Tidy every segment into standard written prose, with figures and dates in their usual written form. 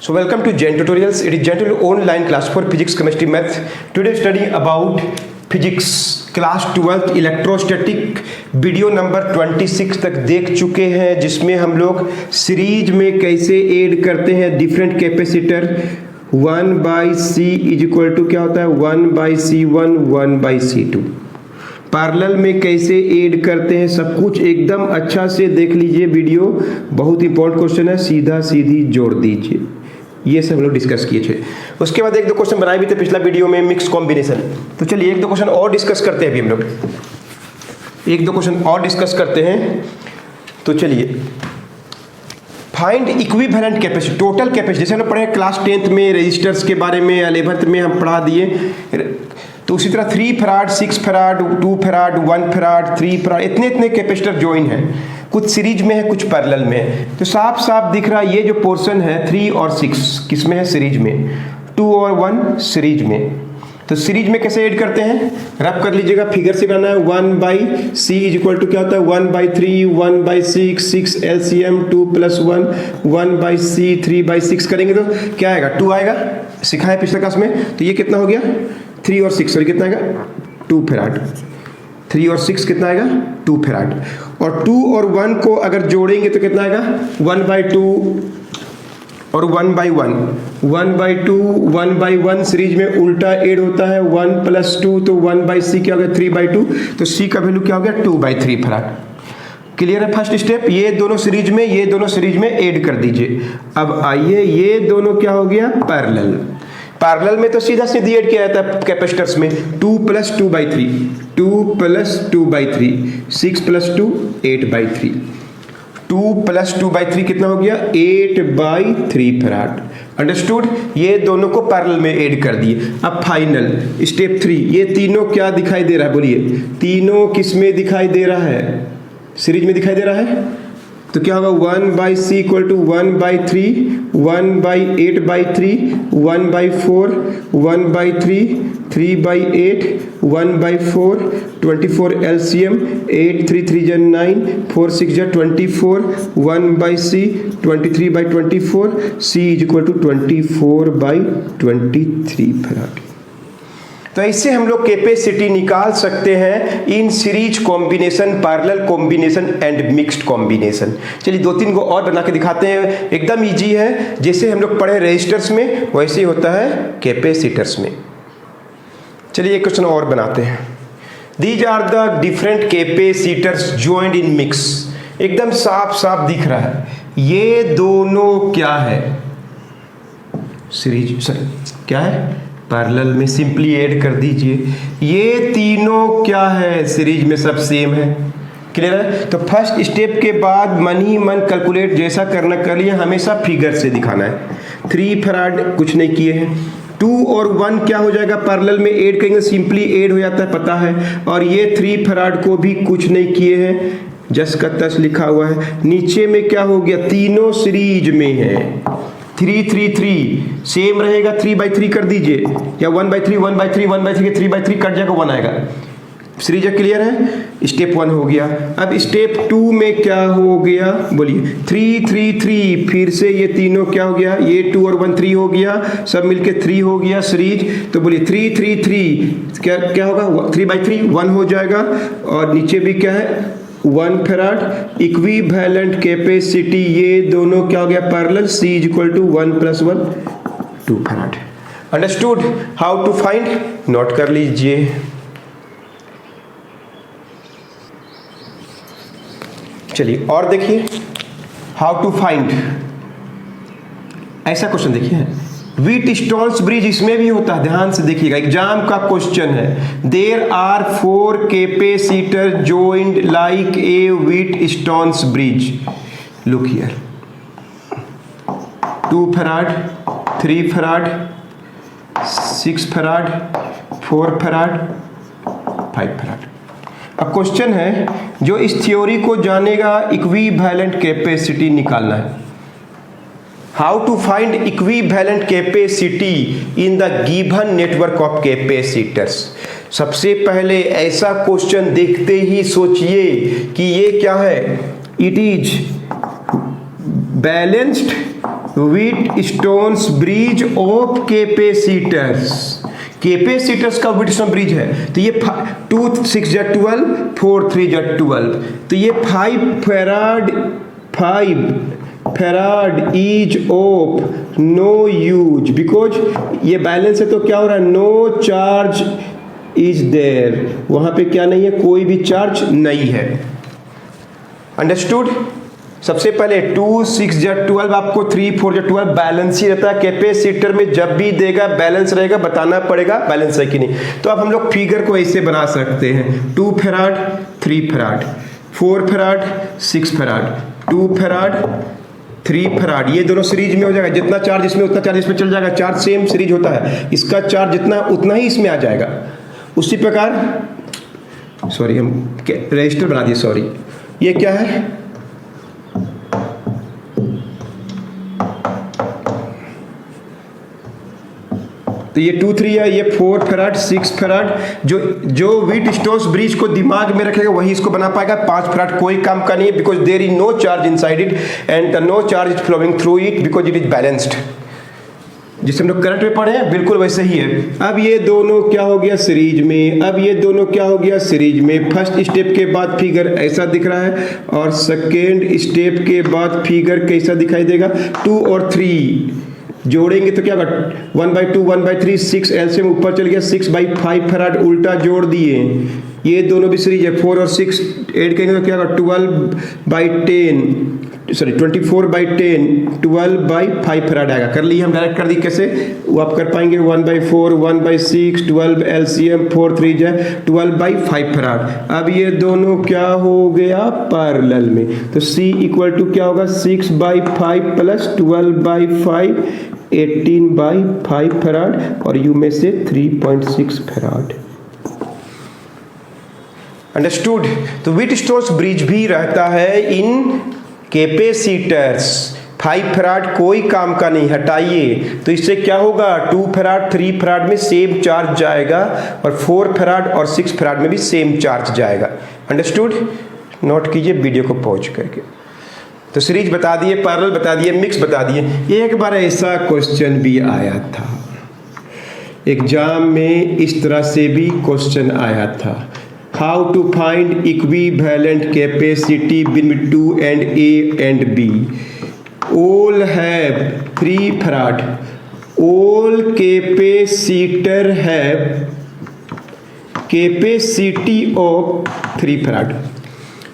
So welcome to Jain Tutorials. It is Jain Tutorial online class for physics, chemistry, math. Today studying about physics class 12th electrostatic video number 26 तक देख चुके हैं, जिसमें हम लोग series में कैसे ऐड करते हैं different capacitor 1/c is equal to क्या होता है 1/c1 1/c2। पैरेलल में कैसे ऐड करते हैं सब कुछ एकदम अच्छा से देख लीजिए वीडियो, बहुत इंपॉर्टेंट क्वेश्चन है, सीधा सीधी जोड़ दीजिए। ये सब हम लोग डिस्कस किए थे। उसके बाद एक दो क्वेश्चन बनाए भी थे पिछला वीडियो में, मिक्स कॉम्बिनेशन। तो चलिए एक दो क्वेश्चन और डिस्कस करते हैं। अभी हम लोग एक दो क्वेश्चन और डिस्कस करते हैं। तो चलिए find equivalent capacity, total capacity, जैसे हम लोग पढ़े क्लास 10th में रेजिस्टर्स के बारे में, 11th में हम पढ़ा दिए। तो उसी तरह 3 farad 6 farad 2 farad 1 farad 3 farad इतने इतने कैपेसिटर ज्वाइन हैं, कुछ सीरीज में है कुछ पैरेलल में है। तो साफ साफ दिख रहा है ये जो पोर्शन है 3 और 6 किस में है, सीरीज में, 2 और 1 सीरीज में। तो सीरीज में कैसे ऐड करते हैं, रब कर लीजिएगा, फिगर से बनाना है। 1/c इज इक्वल टू क्या होता है 1/3 1/6 6 LCM 2 + 1 1/c 3/6 करेंगे तो क्या आएगा 2 आएगा, सिखाए पिछले क्लास में। तो ये कितना हो गया 3 और 6 सॉरी कितना आएगा 2 फराड। 3 और 6 कितना आएगा 2 फराड। और 2 और 1 को अगर जोड़ेंगे तो कितना आएगा 1/2 और 1/1 1/2 1/1 सीरीज में उल्टा ऐड होता है 1 + 2 तो 1/c क्या हो गया 3/2। तो c का वैल्यू क्या हो गया 2/3 फराड। क्लियर है फर्स्ट स्टेप, ये दोनों सीरीज में ये दोनों सीरीज में ऐड कर दीजिए। अब आइए ये दोनों क्या हो गया पैरेलल। पैरेलल में तो सीधा सीधी ऐड किया जाता है कैपेसिटर्स में 2 + 2/3 2 + 2/3 6 + 2 8/3 2 + 2/3 कितना हो गया 8/3 फराड। अंडरस्टूड। ये दोनों को पैरेलल में ऐड कर दिए। अब फाइनल स्टेप 3, ये तीनों क्या दिखाई दे रहा है बोलिए, तीनों किस में दिखाई दे रहा है, सीरीज में दिखाई दे रहा है। तो क्या होगा 1/c = 1/3 1/8/3 1/4 1/3 3/8 1/4 24 LCM 8 3 3 9 4 6 24 1/c 23/24 c = 24/23 farad. तो इससे हम लोग कैपेसिटी निकाल सकते हैं in series combination, parallel combination and mixed combination. चलिए 2-3 को और बना के दिखाते हैं, एकदम इजी है। जैसे हम लोग पढ़े रेजिस्टर्स में वैसे ही होता है कैपेसिटर्स में। चलिए एक क्वेश्चन और बनाते हैं। These are the different capacitors joined in mix. एकदम साफ साफ दिख रहा है ये दोनों क्या है सीरीज, सॉरी क्या है पैरेलल में, सिंपली ऐड कर दीजिए। ये तीनों क्या है सीरीज में, सब सेम है। क्लियर है। तो फर्स्ट स्टेप के बाद मन ही मन कैलकुलेट जैसा करना कर लिया, हमेशा फिगर से दिखाना है। 3 फराड कुछ नहीं किए हैं, 2 और 1 क्या हो जाएगा पैरेलल में ऐड करेंगे, सिंपली ऐड हो जाता है पता है। और ये 3 फराड को भी कुछ नहीं किए हैं, जस का तस लिखा हुआ है। नीचे में क्या हो गया तीनों सीरीज में है 3 3 3 सेम रहेगा 3/3 कर दीजिए, या 1/3 1/3 1/3 के 3/3 कट जाएगा 1 आएगा। सीरीज क्लियर है, स्टेप 1 हो गया। अब स्टेप 2 में क्या हो गया बोलिए 3 3 3 फिर से ये तीनों क्या हो गया, ये 2 और 1 3 हो गया, सब मिलके 3 हो गया सीरीज। तो बोलिए 3 3 3 क्या क्या होगा 3/3 1 हो जाएगा। और नीचे भी क्या है 1 फराड। इक्विवेलेंट कैपेसिटी ये दोनों क्या हो गया parallel, c = 1 + 1 2 farad. Understood. How to find, note कर लीजिए। चलिए और देखिए हाउ टू फाइंड। ऐसा क्वेश्चन देखिए व्हीटस्टोन्स ब्रिज, इसमें भी होता है, ध्यान से देखिएगा, एग्जाम का क्वेश्चन है। There are 4 capacitor joined like a Wheatstone's bridge. Look here 2 farad 3 farad 6 farad 4 farad 5 farad. अब क्वेश्चन है जो इस थ्योरी को जानेगा इक्विवेलेंट कैपेसिटी निकालना है। How to find equivalent capacity in the given network of capacitors. सबसे पहले ऐसा क्वेश्चन देखते ही सोचिए कि ये क्या है, it is balanced wheat stones bridge of capacitors. Capacitors का व्हीट स्टोन ब्रिज है, तो ये 2 6 जा 12, 4 3 जा 12, तो ये 5 farad is of no use, because ये बैलेंस है तो क्या हो रहा है, नो चार्ज इज देयर, वहां पे क्या नहीं है, कोई भी चार्ज नहीं है। अंडरस्टूड। सबसे पहले 2 6 जा 12, आपको 3 4 जा 12 बैलेंस ही रहता है। कैपेसिटर में जब भी देगा बैलेंस रहेगा, बताना पड़ेगा बैलेंस है कि नहीं। तो अब हम लोग फिगर को ऐसे बना सकते हैं, 2 farad 3 farad, 4 farad 6 farad, 2 farad 3 farad, ये दोनों सीरीज में हो जाएगा। जितना चार्ज इसमें उतना चार्ज इसमें चल जाएगा, चार्ज सेम सीरीज होता है, इसका चार्ज जितना उतना ही इसमें आ जाएगा। उसी प्रकार सॉरी हम रजिस्टर बना दिए, सॉरी ये क्या है, तो ये 2 3 है, ये 4 फैराड 6 फैराड। जो व्हीट स्टोन्स ब्रिज को दिमाग में रखेगा वही इसको बना पाएगा। 5 फैराड कोई काम का नहीं है, because there is no charge inside it and no charge is flowing through it because it is balanced. जिसे हम लोग करंट में पढ़े हैं बिल्कुल वैसे ही है। अब ये दोनों क्या हो गया सीरीज में, अब ये दोनों क्या हो गया सीरीज में। फर्स्ट स्टेप के बाद फिगर ऐसा दिख रहा है और सेकेंड स्टेप के बाद फिगर कैसा दिखाई देगा, 2 और 3 जोड़ेंगे तो क्या होगा, 1/2 1/3 6 एलसीएम ऊपर चल गया, 6/5 फैराड उल्टा जोड़ दिए, ये दोनों भी सीरीज है। 4 और 6 ऐड करेंगे तो क्या होगा, 12/10 सॉरी 24/10 12/5 फैराड आएगा। कर लिए हम, डायरेक्ट कर दी कैसे, वो आप कर पाएंगे 1/4 1/6 12 एलसीएम 4 3 जाए 12/5 फैराड। अब ये दोनों क्या हो गया पैरेलल में, तो C इक्वल टू क्या होगा, 6/5 प्लस 12/5 18/5 फैराड और यू में से 3.6 फैराड। अंडरस्टूड। तो व्हीट स्टोन्स ब्रिज भी रहता है इन कैपेसिटर्स। 5 फैराड कोई काम का नहीं, हटाइए, तो इससे क्या होगा, 2 फैराड 3 फैराड में सेम चार्ज जाएगा और 4 फैराड और 6 फैराड में भी सेम चार्ज जाएगा। अंडरस्टूड। नोट कीजिए वीडियो को पॉज करके। तो सीरीज बता दिए, पैरेलल बता दिए, मिक्स बता दिए। एक बार ऐसा क्वेश्चन भी आया था एग्जाम में, इस तरह से भी क्वेश्चन आया था, how to find equivalent capacity between 2 and A and B, all have 3 farad, all capacitor have capacity of 3 farad,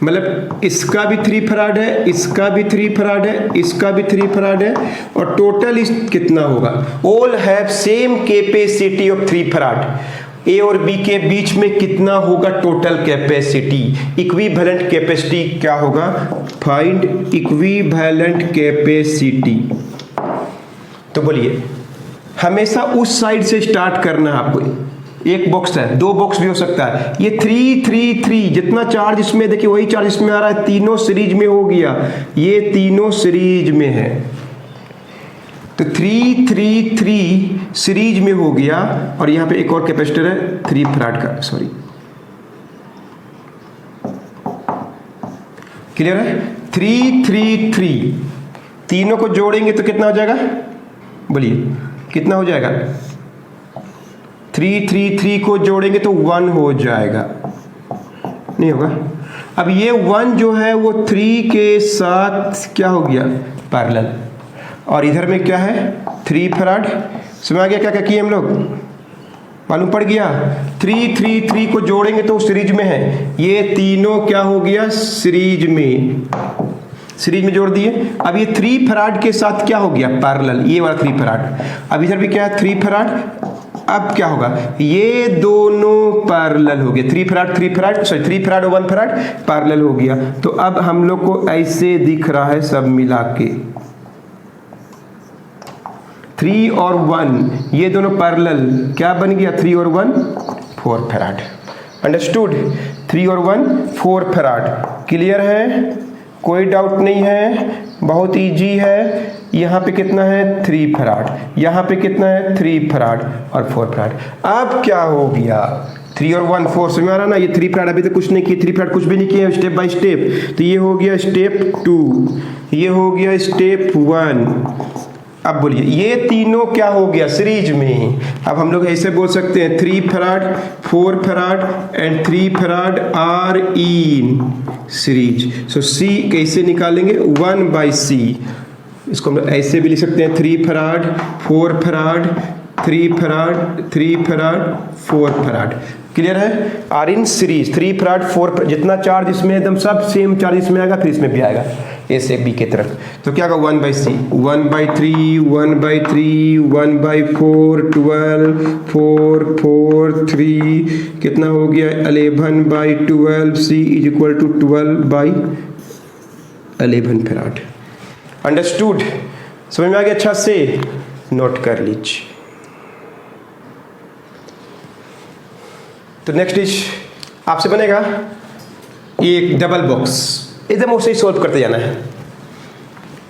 मतलब इसका भी 3 फैराड है, इसका भी 3 फैराड है, इसका भी 3 फैराड है और टोटल इस कितना होगा, all have same capacity of 3 farad. A और बी के बीच में कितना होगा टोटल कैपेसिटी, इक्विवेलेंट कैपेसिटी क्या होगा, फाइंड इक्विवेलेंट कैपेसिटी। तो बोलिए, हमेशा उस साइड से स्टार्ट करना है आपको। एक बॉक्स है, 2 बॉक्स भी हो सकता है, ये 3 3 3 जितना चार्ज इसमें, देखिए वही चार्ज इसमें आ रहा है, तीनों सीरीज में हो गया, ये तीनों सीरीज में है, तो 3 3 3 सीरीज में हो गया और यहां पे एक और कैपेसिटर है 3 फैराड का, सॉरी क्लियर है। 3 3 3 तीनों को जोड़ेंगे तो कितना हो जाएगा, बोलिए कितना हो जाएगा, 3 3 3 को जोड़ेंगे तो 1 हो जाएगा, नहीं होगा। अब ये 1 जो है वो 3 के साथ क्या हो गया, पैरेलल, और इधर में क्या है 3 फैराड। समझ आ गया क्या क्या किए हम लोग, मालूम पड़ गया। 3 3 3 को जोड़ेंगे तो सीरीज में है, ये तीनों क्या हो गया सीरीज में, सीरीज में जोड़ दिए। अब ये 3 फैराड के साथ क्या हो गया पैरेलल, ये वाला 3 फैराड। अब इधर भी क्या है 3 फैराड, अब क्या होगा, ये दोनों पैरेलल हो गए, 3 फैराड सॉरी 3 फैराड और 1 फैराड पैरेलल हो गया। तो अब हम लोग को ऐसे दिख रहा है सब मिला के 3 और 1 ये दोनों पैरेलल क्या बन गया, 3 और 1 4 फैराड। अंडरस्टूड। 3 और 1 4 फैराड। क्लियर है, कोई डाउट नहीं है, बहुत इजी है। यहाँ पे कितना है 3 फैराड, यहाँ पे कितना है 3 फैराड और 4 फैराड। अब क्या हो गया 3 और 1 4 समझ आ रहा ना, ये 3 फैराड अभी तो कुछ नहीं किए, 3 फैराड कुछ भी नहीं किए स्टेप बाय स्टेप। तो ये हो गया स्टेप 2, ये हो गया स्टेप 1, अब बोलिए ये तीनों क्या हो गया सीरीज में। अब हम लोग ऐसे बोल सकते हैं 3 farad 4 farad and 3 farad are in series. So C कैसे निकालेंगे 1/c। इसको हम लोग ऐसे भी लिख सकते हैं 3 farad 4 farad 3 farad 3 farad 4 farad. Clear है। आर इन सीरीज 3 फराड 4 जितना चार्ज इसमें एकदम सब सेम चार्ज इसमें आएगा फिर इसमें भी आएगा ए से बी के तरफ। तो क्या होगा 1/c 1/3 1/3 1/4 12 4 4 3 कितना हो गया 11/12 c is equal to 12/11 farad. Understood. समझ में आ गया अच्छा से नोट कर लीजिए। तो नेक्स्ट इज आपसे बनेगा एक डबल बॉक्स एकदम उसे ही सोल्व करते जाना है।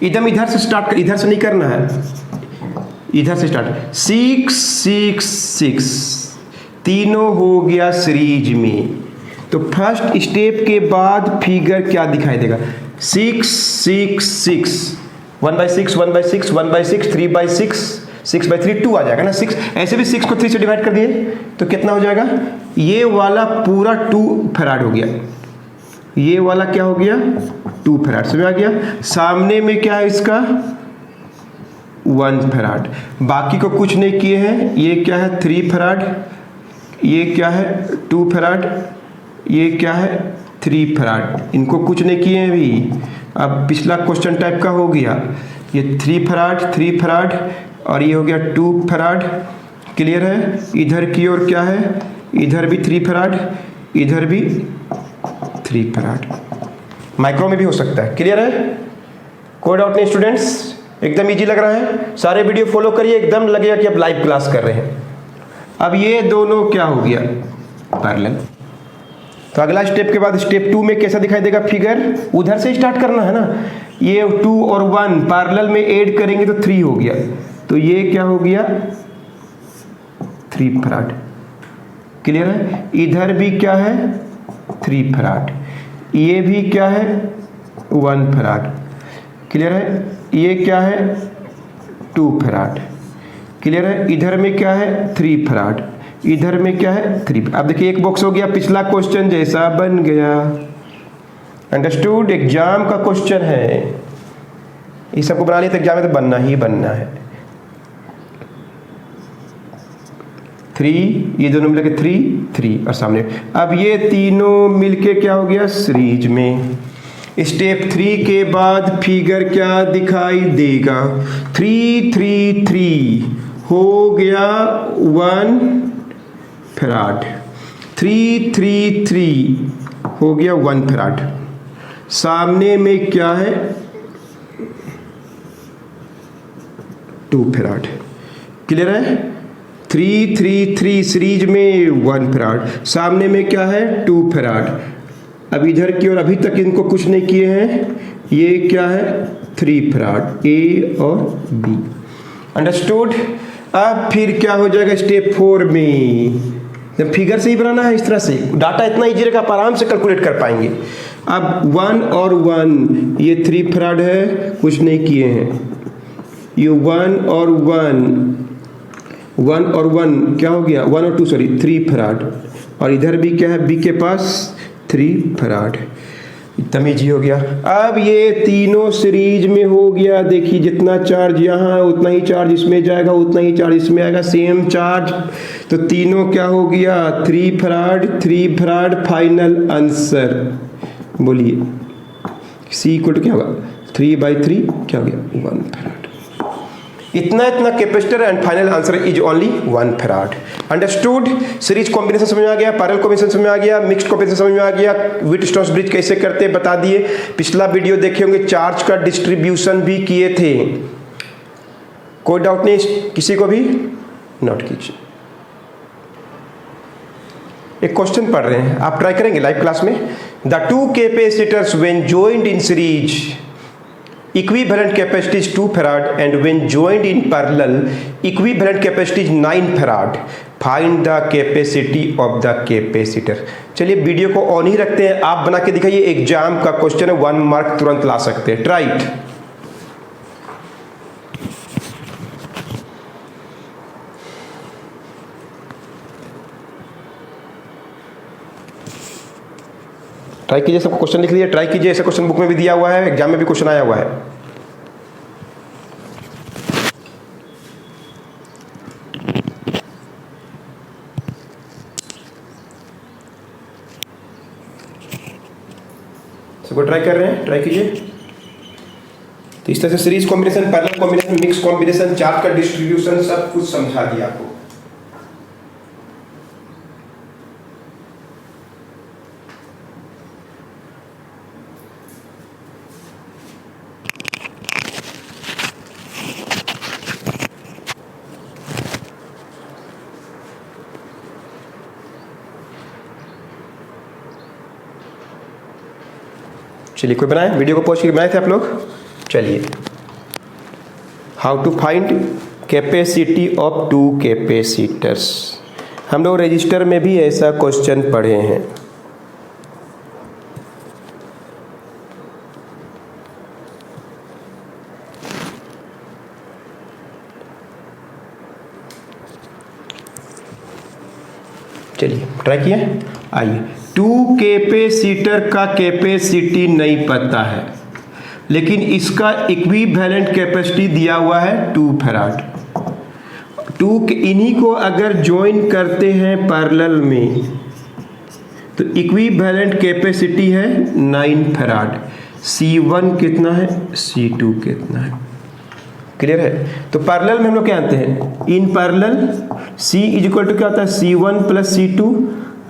एकदम इधर से स्टार्ट कर इधर से नहीं करना है इधर से स्टार्ट 6 6 6 तीनों हो गया सीरीज में। तो फर्स्ट स्टेप के बाद फिगर क्या दिखाई देगा 6 6 6 1/6 1/6 1/6 3/6 6/3 2 आ जाएगा ना 6। ऐसे भी 6 को 3 से डिवाइड कर दिए तो कितना हो जाएगा ये वाला पूरा 2 फराड हो गया। ये वाला क्या हो गया 2 फराड। समझ आ गया। सामने में क्या है इसका 1 फराड। बाकी को कुछ नहीं किए हैं। ये क्या है 3 फराड ये क्या है 2 फराड ये क्या है 3 फराड। इनको कुछ नहीं किए हैं अभी। अब पिछला क्वेश्चन टाइप का हो गया ये 3 फराड और ये हो गया 2 फराड। क्लियर है। इधर की ओर क्या है इधर भी 3 फराड इधर भी 3 फराड। माइक्रो में भी हो सकता है। क्लियर है। कोई डाउट नहीं स्टूडेंट्स। एकदम इजी लग रहा है। सारे वीडियो फॉलो करिए एकदम लगेगा कि आप लाइव क्लास कर रहे हैं। अब ये दोनों क्या हो गया पैरेलल। तो अगला स्टेप के बाद स्टेप 2 में कैसा दिखाई देगा फिगर उधर से स्टार्ट करना है ना। ये 2 और 1 पैरेलल में ऐड करेंगे तो 3 हो गया। तो ये क्या हो गया 3 फराड। क्लियर है। इधर भी क्या है 3 फराड ये भी क्या है 1 फराड। क्लियर है। ये क्या है 2 फराड। क्लियर है। इधर में क्या है 3 फराड इधर में क्या है 3। अब देखिए एक बॉक्स हो गया पिछला क्वेश्चन जैसा बन गया। अंडरस्टूड। एग्जाम का क्वेश्चन है ये सबको बना लिया तो एग्जाम में तो बनना ही बनना है। 3 ये दोनों मिलकर 3 और सामने। अब ये तीनों मिलके क्या हो गया सीरीज में। स्टेप 3 के बाद फिगर क्या दिखाई देगा 3 3 3 हो गया 1 फराड 3 3 3 हो गया 1 फराड। सामने में क्या है 2 फराड। क्लियर है। 3 3 3 सीरीज में 1 फराड सामने में क्या है 2 फराड। अब इधर की ओर अभी तक इनको कुछ नहीं किए हैं। ये क्या है 3 फराड ए और बी। अंडरस्टूड। अब फिर क्या हो जाएगा स्टेप 4 में जब फिगर से ही बनाना है इस तरह से डाटा इतना इजी रहेगा आप आराम से कैलकुलेट कर पाएंगे। अब 1 और 1 ये 3 फराड है कुछ नहीं किए हैं। ये 1 और 1 क्या हो गया 1 और 2 सॉरी 3 फराड और इधर भी क्या है बी के पास 3 फराड। इतना इजी हो गया। अब ये तीनों सीरीज में हो गया। देखिए जितना चार्ज यहाँ है उतना ही चार्ज इसमें जाएगा उतना ही चार्ज इसमें आएगा सेम चार्ज। तो तीनों क्या हो गया 3 फराड फाइनल आंसर बोलिए सी इक्वल टू क्या होगा 3/3 क्या हो गया 1 फराड। इतना capacitor and final answer is only 1 farad. Understood. Series combination समझ में आ गया पैरेलल कॉम्बिनेशन समझ में आ गया मिक्स्ड कॉम्बिनेशन समझ में आ गया व्हीटस्टोन्स ब्रिज कैसे करते हैं बता दिए। पिछला वीडियो देखे होंगे चार्ज का डिस्ट्रीब्यूशन भी किए थे। कोई डाउट नहीं किसी को भी नोट कीजिए। एक क्वेश्चन पढ़ रहे हैं आप ट्राई करेंगे लाइव क्लास में। The 2 capacitors when joined in series equivalent capacity is 2 farad and when joined in parallel equivalent capacity is 9 farad. Find the capacity of the capacitor. चलिए वीडियो को ऑन ही रखते हैं आप बना के दिखाइए। एग्जाम का क्वेश्चन है 1 मार्क तुरंत ला सकते हैं। Try it. ट्राई कीजिए, सबको क्वेश्चन लिख लीजिए, ट्राई कीजिए, ऐसा क्वेश्चन बुक में भी दिया हुआ है, एग्जाम में भी क्वेश्चन आया हुआ है। सबको ट्राई कर रहे हैं, ट्राई कीजिए। तो इस तरह से series combination, parallel combination, mix combination, charge का डिस्ट्रीब्यूशन सब कुछ समझा दिया आपको। चलिए, कोई बनाए, वीडियो को पॉज करके बनाए थे आप लोग? चलिए, how to find capacity of two capacitors. हम लोग रजिस्टर में भी ऐसा क्वेश्चन पढ़े हैं। चलिए ट्राई किए, आइए। टू कैपेसिटर का कैपेसिटी नहीं पता है, लेकिन इसका इक्विवेलेंट कैपेसिटी दिया हुआ है 2 फैराड। इन्हीं को अगर ज्वाइन करते हैं पैरेलल में तो इक्विवेलेंट कैपेसिटी है 9 फैराड। C1 कितना है, C2 कितना है, क्लियर है? तो पैरेलल में हम लोग क्या जानते हैं, in parallel C is equal to क्या होता है, C1 plus C2।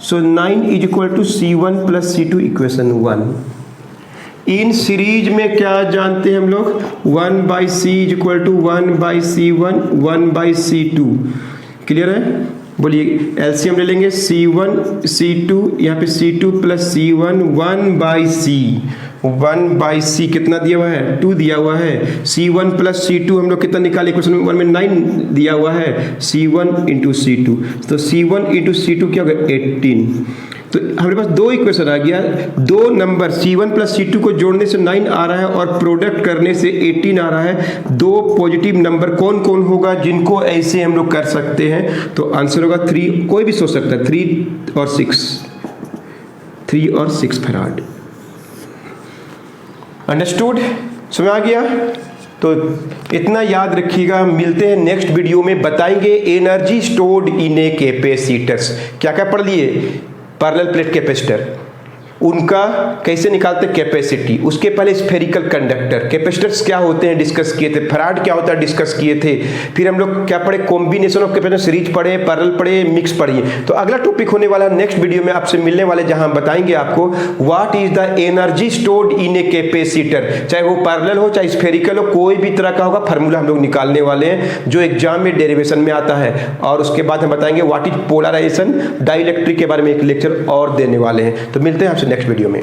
So 9 is equal to C1 plus C2, equation 1। In series में क्या जानते हैं हम लोग, 1/C is equal to 1/C1 1/C2, clear है? बोलिए, एलसीएम ले लेंगे, C1 C2, यहाँ पे C2 प्लस C1 1/C कितना दिया हुआ है, 2 दिया हुआ है। C1 प्लस C2 हम लोग कितना निकाले, क्वेश्चन 1 में 9 दिया हुआ है, C1 इंटू C2। तो C1 इंटू C2 क्या होगा, 18। तो हमारे पास दो इक्वेशन आ गया, दो नंबर C1 प्लस C2 को जोड़ने से 9 आ रहा है और प्रोडक्ट करने से 18 आ रहा है। दो पॉजिटिव नंबर कौन कौन होगा जिनको ऐसे हम लोग कर सकते हैं? तो आंसर होगा 3, कोई भी सोच सकता है, 3 और 6 फैराड। अंडरस्टूड, समझ आ गया? तो इतना याद रखिएगा। मिलते हैं नेक्स्ट वीडियो में, बताएंगे energy stored in A capacitors. क्या क्या पढ़ लिए, पैरेलल प्लेट कैपेसिटर, उनका कैसे निकालते कैपेसिटी, उसके पहले स्फेरिकल कंडक्टर, कैपेसिटर्स क्या होते हैं डिस्कस किए थे, फैराड क्या होता है डिस्कस किए थे। फिर हम लोग क्या पढ़े, कॉम्बिनेशन ऑफ कैपेसिटर, सीरीज पढ़े, पैरेलल पढ़े, मिक्स पढ़िए। तो अगला टॉपिक होने वाला नेक्स्ट वीडियो में आपसे मिलने वाले, जहां हम बताएंगे आपको what is the energy stored in a capacitor. चाहे वो पैरेलल हो चाहे स्फेरिकल हो, कोई भी तरह का होगा, फार्मूला हम लोग निकालने वाले हैं जो एग्जाम में डेरिवेशन में आता है। और उसके बाद हम बताएंगे व्हाट इज पोलराइजेशन, डाइलेक्ट्रिक के बारे में एक लेक्चर और देने वाले हैं। तो मिलते हैं आपसे नेक्स्ट वीडियो में।